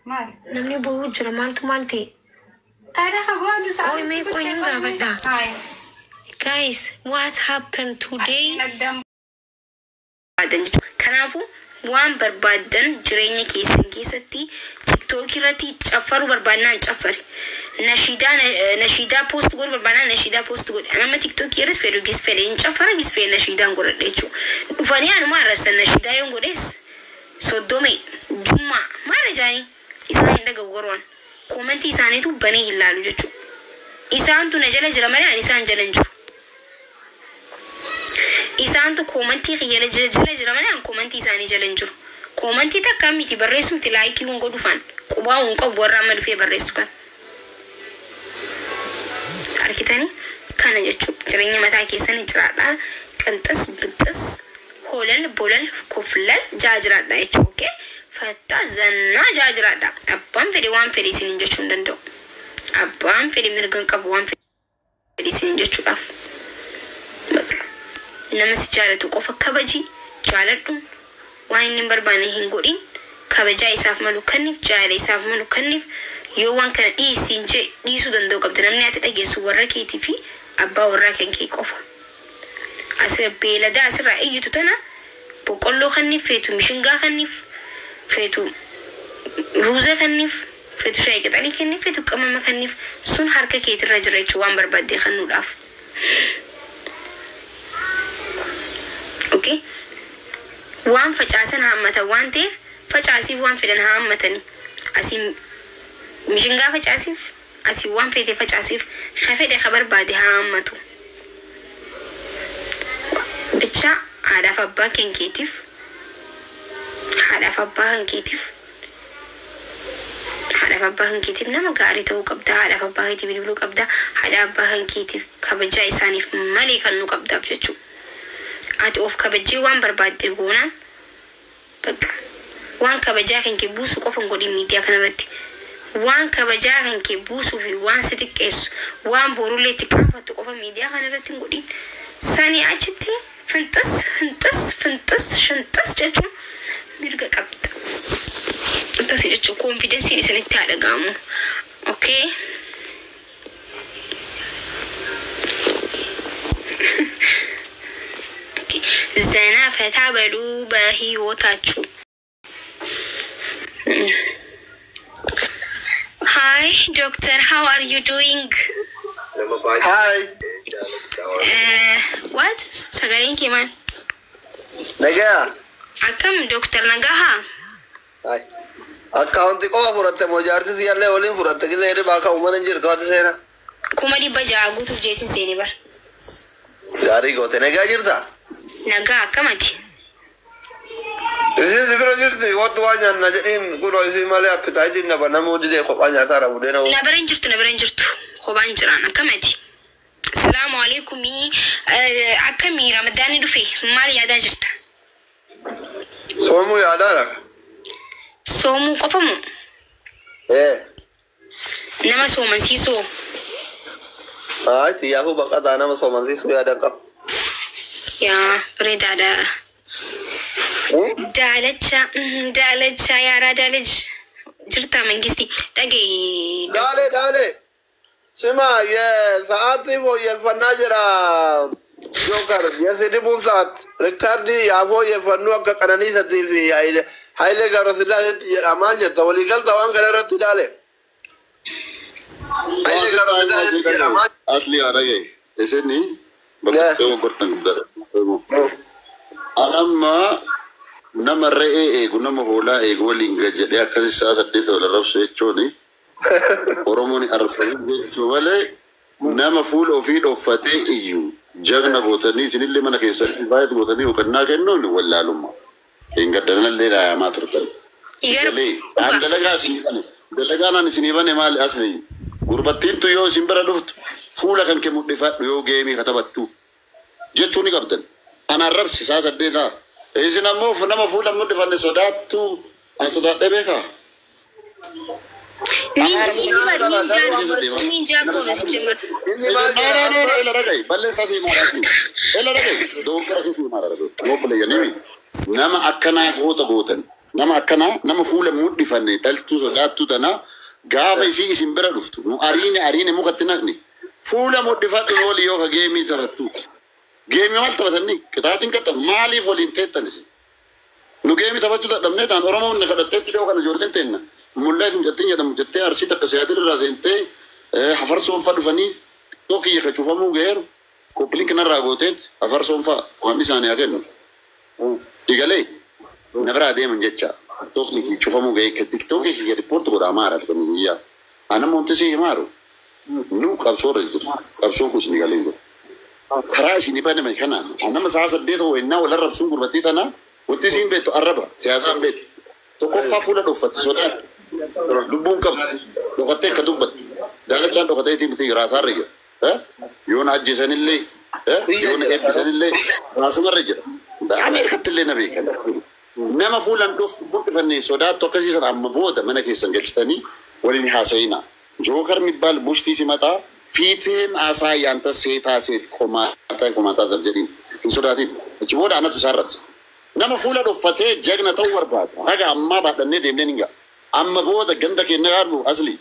مال نمني بوجر مالتو مالتي أنا هبغى ساعة أوي مي كوين غابدا هاي guys what happened today الدم كنافو وان بربادن جريني كيسن كيستي تيك توك راتي تشفروا بربانا تشفر نشيدا بوست غور بربانا نشيدا بوست غور انا ما تيك توك يرس فيرو جيس فيلين تشفر جيس فيل نشيدا غور ديچو فاني انا ما رس نشيدا يون غوريس سودومي جمعة ما رجاني إسان عندك غورون كومنتي إساني تو بني هلالو جتشو إسان تو نجلا جرمالي عن إسان جلنجو إسان تو كومنتي خيال جلا جرمالي عن كومنتي إساني جلنجو كومنتي تا كامي تي برسو تلايكي ونقو دفان كوبا ونقو بورا مدو في برسو كان أركتاني كان جتشو جريني متا كيساني جرادا كنتس بنتس هولل بولل كفلل جاجرادا يتشو اوكي فتا زنا جاجرادا أبان فدي وان فدي سننجتشو ندندو أبان فدي مرغن قب وان فدي سننجتشو داف نمس جالتو قفا كبجي جالتون وين نمبر باني هنغورين كبجا إساف ملو كنف جالي إساف ملو كنف يوان كان إيسينجي ديسو دندو قبضنا مني أتدقيسو وركيتي في أبا وركين كي قفا أسر بيلدا أسر رأيو تتنا بقولو خنف فيتو مشنغا خنف فيتو روزة خنف فيتو شاي قطعني خنف فيتو كماما خنف سون حركة كيت الرجريتشو وان بربادي خنو لاف اوكي وان فجاسن هامتا وان تيف فجاسي وان فيدن هامتني أسي مشنغا فجاسيف أسي وان فيتي فجاسيف خفيدي خبر بادي هامتو بيتشا هذا فبا كن كيتيف هذا فبا كن كيتيف هذا فبا كن كيتيف نما غاري تو قبدا هذا فبا كيتيف بيقولوا قبدا هذا فبا كن كيتيف كبجا إساني مالي كنو قبدا بجو أت أوف كبجي وان بربادي غونا بق وان كبجا كن كيبوسو كوفن غودي ميديا كنرتي وان كبجا كن كيبوسو في وان ستيكيس وان بورولي تكافتو كوفن ميديا كنرتي غودي ساني أجتي فنتس فنتس فنتس شنتس جاتو ميرغا قبط فنتس جاتو كونفيدنس ني سنتي على اوكي زنا فتا بلو بهيوتاچو Hi doctor, how are you doing? Hi. What? Sagaling kiman? Nagaya. Akam doctor nagaha. Hi. Accounti ko furatte mo jarti siyalle olin furatte kile ere baka umanan jirto ate sena. Kuma di bajagu tu jetin seni bar. Gari gote naga jirta. Naga akamati. Isi libero jirti watu wanya na jedin kuno isi male appetite na banamu dide ko banya tara budena. Nabaran jirtu. Khoban jirana akamati. السلام عليكم أكمل رمضان دفي مال يادا جرتا صومو يادا لك صومو قفمو إيه نما صومن سيسو تيافو بقى دانا ما صومن سيسو يادا كم يا بريد هذا دالتشا يا را دالج جرتا من جستي دالي سما يا ساعتي वो ये फन्ना जरा जो कर ये सिटी मुसात रिकॉर्डी या वो ये फन्नु का करनी सती थी हाइले का रसिला ये अमाल जो तो लीगल तवां कर रहा तू डाले हाइले का रसिला ये अमाल असली आ रहा है ऐसे नहीं बस तो करता हूँ अनमा नमरे गुना मोहला गोलिंग जड़े अक्सर साथ तो लरब से चोनी Oromoni arfani jechuwale nama fuul ofii dhoffatee iyyuu jagna gootanii isinillee mana keessatti baay'ee gootanii hukannaa kennuun wallaalummaa. Hin gaddanallee dhaayamaa turtan. An dalagaa isin bane dalagaan an isinii bane maal asli gurbattiintu yoo isin bira dhuftu fuula kan kee mudhifadhu yoo geemii katabattu jechuu ni qabdan. An arrabsi saa saddeetaa isin ammoo nama fuula mudhifanne sodaattu an sodaadhee beekaa. nama akkana goota gootan nama akkana nama fuula mudhifanne dhaltuu sodaattuu tana gaafa isin bira dhuftu nu ariine mukatti naqni fuula mudhifadhu wali yoo ka geemii taphattu geemii maal taphatanni qixaatiin qaxxabu maaliif waliin teettan isin nu geemii taphachuu dadhabnee taan oromoon na kadhatteetti dhiyoo kana ijoolleen teenna mul'aatu jettiin jedhamu jettee arsii takka siyaatiin irraa seentee hafarsoon fa dhufanii tokkiyya ka cufamuu ga'eeru koppiliin kanarraa gooteet hafarsoon fa waan isaanii haa kennu digalee na biraa deeman jecha tokki cufamuu ga'ee ka tiktokii kiyya riippoorti godhaa maara dhufanii guyyaa ana moontesii himaaru nu qabsoorra jiru qabsoon kun isin galee jiru karaa isin baname kanaan nama saa saddeeta wennaa wal arrabsuun gurbattii tanaa wanti isin beektu arraba siyaasaan beektu tokkoffaa fuula dhuunfatti sodaa lubbuun qabdu dhokattee akka dubbattu daalachaan dhokatee miti raasaarra jira yoon ajjeesanillee yoon eebbisanillee raasumarra jira ameerikatti illee na beekan nama fuulan mudhifannee sodaattu akkasiisan amma booda mana keessan galchitanii waliin haasa'inaa jookar የሚባል ቡሽቲ ሲመጣ ፊትህን አሳይ አንተ ሴታ ሴት ኮማታ ዘርጀዲን እንሶዳቲን እቺ ቦዳ አነቱ ሳረጽ nama fuula dhuffatee jagna ta'uu barbaadu haga ammaa baadhannee deemnee ninga amma booda ganda keenya gaarru asli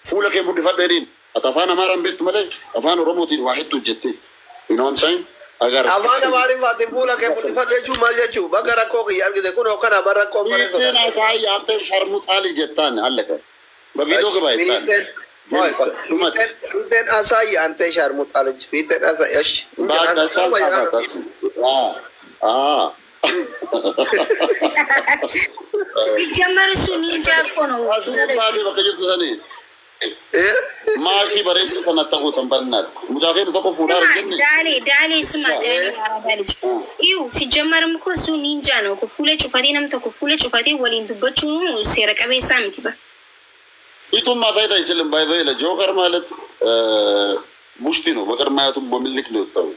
fuula kee mudhifadhu edhiin ati afaan amaaraan beektu malee afaan oromootiin waa hedduu jettee inoon sayin agar afaan amaariffaatiin fuula kee mudhifadhu jechuun maal jechuu bakka rakkoo kiyya argite kun hookan amma rakkoo malee sodaa fiiteen asaay ante sharmuxaali jettaan allaka bavidoo gabaa jettaan fiiteen asaay ante sharmuxaali fiiteen asaay yash ሲጀመር እሱ ኒንጃ እኮ ነው ማኪ በሬት ከነጠቁ ተንበርናት ሙዛፌን ተቆፉ ዳር ግን ዳሌ ስማ ዳሌ አራዳልጭ ይው ሲጀመርም እኮ እሱ ኒንጃ ነው እኮ ፉለ ጩፋቴ ነም ተቆፉለ ጩፋቴ ወሊን ዱበቹ ሲረቀበ ሳምት ይባ ይቱም ማሳይታ ይችላል ባይዘይ ለጆከር ማለት ሙሽቲ ነው በቀርማያቱ በሚልክ ነው ተው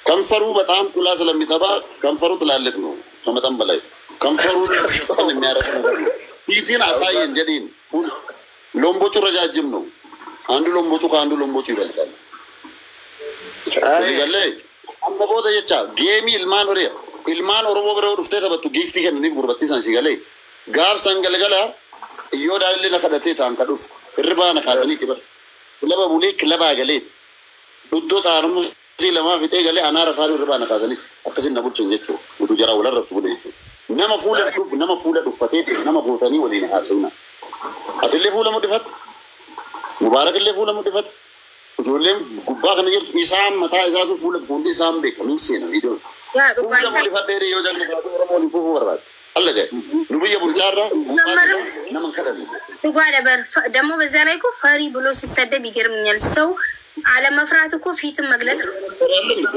ከንፈሩ በጣም ኩላ ስለሚተባ ከንፈሩ ትላልቅ ነው ከመጠን በላይ ከንፈሩ ለሽፈን የሚያረፍ ነገር ነው ፊትን አሳየን ጀዲን ፉል ሎምቦቹ ረጃጅም ነው አንዱ ሎምቦቹ ከአንዱ ሎምቦቹ ይበልጣል ይገለ አምቦደ የቻ ጌሚ ኢልማን ኦሮሞ ብረው ድፍተ ተበቱ ጊፍቲ ከነኒ ጉርበቲ ሳንሲ ገለ ጋፍ ሰንገልገላ እዮዳል ለከደቴ ታንከዱፍ እርባና ካሰኒ ትበር ለበቡሌ ክለባ ገሌት ዱዶ ታርሙ lama fite gale ana rafaru ribana kazani akasin na bulcin jecho mudu jara wala rafu bule jecho nama fuula duffate nama bootani walina hasauna atille fuula mudifat mubarak ille fuula mudifat ujolem gubba kana jirtu isam mata isatu fuula isam be kamin sena video fuula mudifat dere yo jangan ka oro moli fufu warbat allaga nubiya bulcharra nama kada tuga ber demo bezalay ko fari ብሎ ሲሰደብ ይገርምኛል ሰው على مفرات እኮ ፊት መግለጥ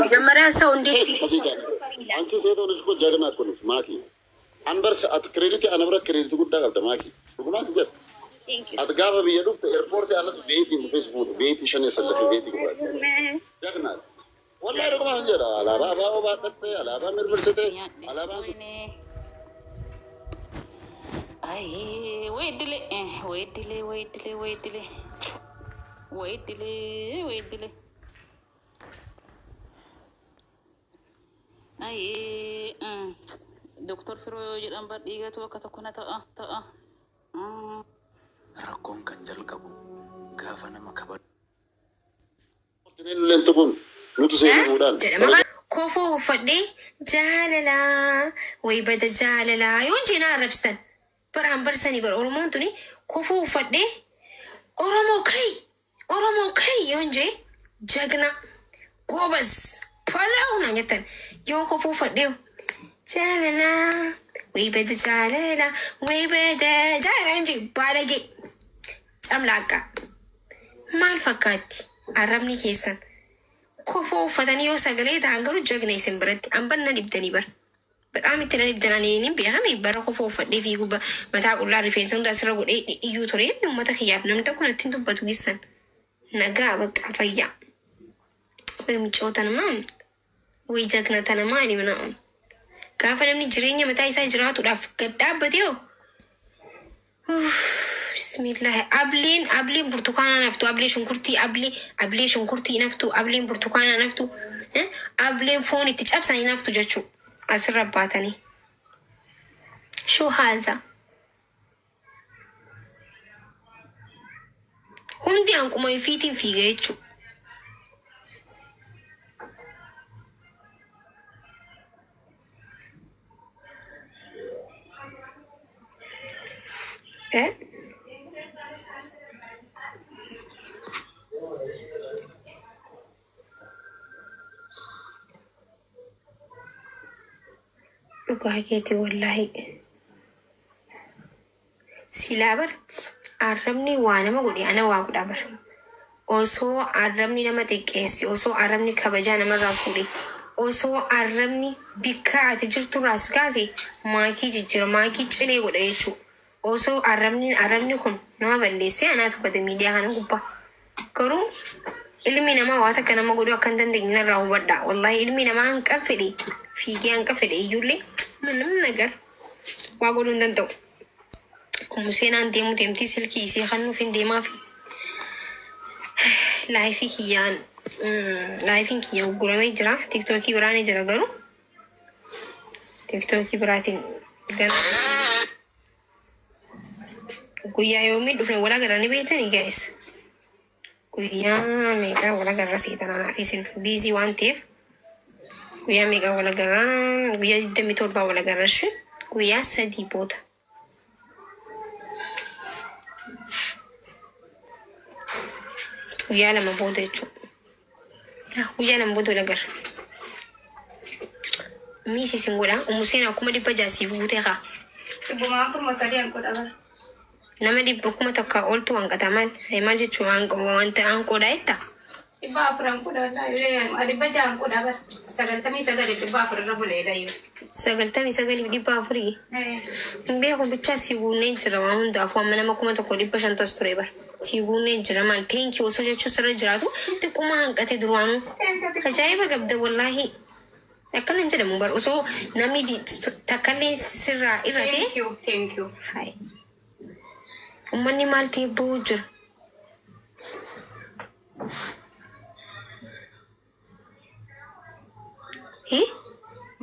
መጀመሪያ ሰው እንዴት አንቺ ሴቶን እስኮ ጀግና እኮ ነሽ ማኪ አንበርስ አት ክሬዲት አነብረ ክሬዲት ጉዳ ጋር ማኪ ሁሉማት ገብ አትጋባ በየዱፍት ኤርፖርት ያለው ቤት ፌስቡክ ቤት ይሸነ ሰለፈ ቤት ይገባል ጀግና ወላሂ ደግሞ አንጀራ አላባ ባጠተ አላባ ምርምርሰተ አላባ አይ ወይድሌ ويدلي اي دكتور فروج الانبر ديغت وقت كنا تا ركون كان جلقبو غافنا مكبر لن تكون نتسيني فودان كوفو فدي جاللا ويبدا جاللا يونجينا ربستن برام برسني بر اورمونتني كوفو فدي ኦሮሞ ከይ yonje jagna ጎበዝ ፖላው ነኝተን ዮን ኮፉ ፈዴው ጃለላ ወይ በደ ጃለላ እንጂ ባለጌ ጨምላቃ ማልፈካቲ አረምኒ ኬሰን ኮፉ ፈተኒዮ ሰገሌ ታንገሩ ጀግና ይስምብረት አንበና ሊብተኒ በር በጣም ይተናል ይብተናል እኔም ቢያም ይበረ ኮፉ ፈዴ ፊጉ በመታቁላ ሪፌንሰን ዳስረጉ እዩ ቶሬን መተከያብ ነምተኩነ ትንቱበቱ ይሰን ነጋ በቃ ፈያ ወይም ጮተንማ ወይ ጀግናተንማ እኔና ካፈለምኒ ጅሬኛ መታይሳ ጅራቱ ዳፍ ገዳበቴው ቢስሚላህ አብሌን ብርቱካና ነፍቱ አብሌ ሽንኩርቲ ነፍቱ አብሌን ብርቱካና ነፍቱ አብሌን ፎን ይትጨብሳኝ ነፍቱ ጀቹ አስረባተኒ ሹ ሃዛ hundi akkuma fiitiin fiiga jechuudha. Dhugaa keeti wallahi. Silaa bar arrabni waa nama godhe ana waa godhaa bar. Osoo arrabni nama xiqqeessi, osoo arrabni kabajaa namarraa fuudhe, osoo arrabni bikka ati jirtu raas kaase maakii jijjiira, maakii cilee godha jechuudha. Osoo arrabni kun nama balleessee anaa tuffate miidiyaa kana gubbaa. Garuu ilmi namaa waa takka nama godhu akka hin dandeenye narraa hubadhaa. Wallahi ilmi namaa hanqa fedhe fiigee hanqa fedhe iyyuullee namni nagar waa godhuu hin danda'u. Museenaan deemu deemtii silkii isee kannuuf hin deemaa fi laayifiin kiyya gurguramee jira. Tiktookii biraan jira garuu tiktookii biraatiin gana guyyaa yoomii dhufne wal agarranii beektanii guys. Guyyaa meeqaa wal agarra seetan anaaf isin biizii waan ta'eef guyyaa meeqaa wal agarraa guyyaa 27 wal agarra shi guyyaa 3 booda. Guyyaa 2 booda jechuudha. Guyyaa 2 booda wal agarra. Miisi isin godha Museen akkuma 600 buutee kaa. Ibumaa akkuma 3 an godha bara. Nama 100 oltu hanqata maal jechuun wanta hanqoodha jetta. 400 godha laa 600 godha bara. 99 400 irra buleedha yoo. 99 400. Hin beeku bichaa si guunnee jira waan hundaafuu amma nama 1,500 as ture bara. Si guunnee jira maal teenkii osoo jechuu sirra jiraatu xiqquma hanqate duraanuu. Ajaa'iba qabda wallaahi. Akkana hin jedhamu bara osoo namni takkallee sirraa irratee. Thank you. Ummanni maal ta'e ba'uu jira.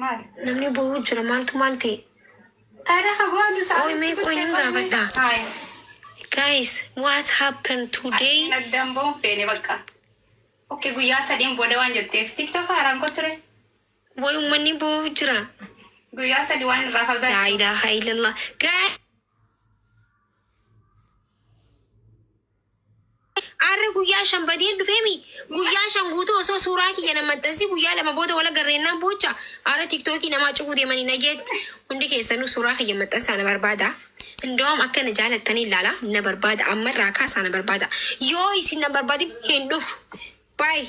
Maal? Namni ba'uu jira maaltu maal ta'e? Ara habaanu saa. Oi mee qoyin gaafadha. Guys, what happened today? Nagdamboon feene bakka. Okay, guyyaa 3 booda waan jetteef TikTok haaraan kottire. Wai ummanni ba'uu jira. Guyyaa 3 waan irraa fagaate. La ilaha illallah. Guys. Arre guyyaa 5 badeen dhufeemi. Guyyaa 5 guutuu osoo suuraa kiyya namattansi guyyaa 2 booda wala garreennaan boocha. Arre TikTokii namaa cufuu deemanii nageetti. Hundi keessanuu suuraa kiyya maxxansaa na barbaada. Indoom akka na jaalattanii ilaala na barbaada. Amma irraa kaasaa na barbaada. Yoo isin na barbaadin hin dhufu. Bye.